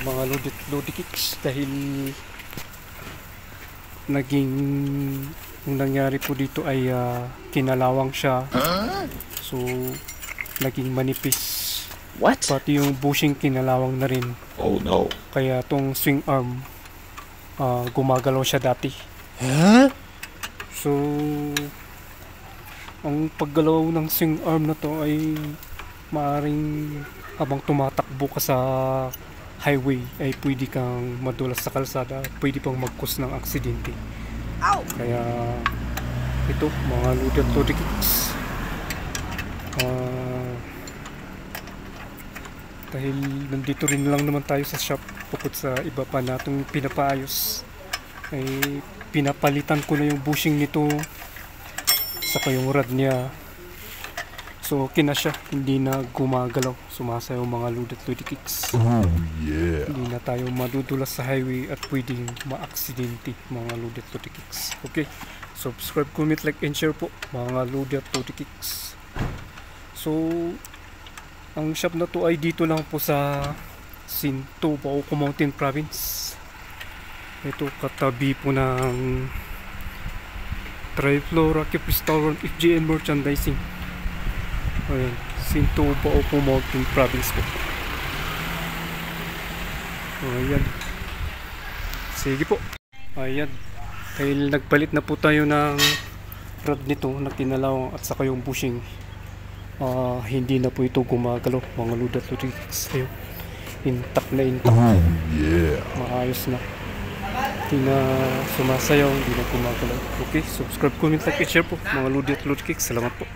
mga Lodi Kicks, dahil naging yung nangyari po dito ay kinalawang siya, so naging manipis. What? Pati yung bushing kinalawang na rin. Oh no. Kaya tong swing arm gumagalaw siya dati. Huh? So ang paggalaw ng swing arm na to ay maaring habang tumatakbo ka sa highway ay pwede kang madulas sa kalsada, pwede pang mag-cause ng aksidente. Kaya ito mga Lodi Kicks, dahil nandito rin lang naman tayo sa shop, bukod sa iba pa natong pinapaayos, ay pinapalitan ko na yung bushing nito saka yung rod niya. So okay na siya, hindi na gumagalaw, sumasayaw mga Lodi Kicks. Oh yeah. Hindi na tayo madudulas sa highway at pwedeng maaksidente mga Lodi Kicks. Okay, subscribe, comment, like, and share po mga Lodi Kicks. So ang shop na to ay dito lang po sa Sinto, Bauco Mountain Province. Ito katabi po ng Triflora Keep Restaurant, FGN Merchandising. Ayan, Sinto, Bauco Mountain Province po. Ayan. Sige po. Ayan. Dahil nagpalit na po tayo ng rod nito na kinalawang at saka yung bushing, hindi na po ito gumagalaw mga Lodi Kicks. Ayun, intact na intact. Oh yeah. Maayos na, hindi na sumasayaw, hindi na gumagalaw. Okay, subscribe, comment, like, and share po mga Lodi Kicks. Salamat po.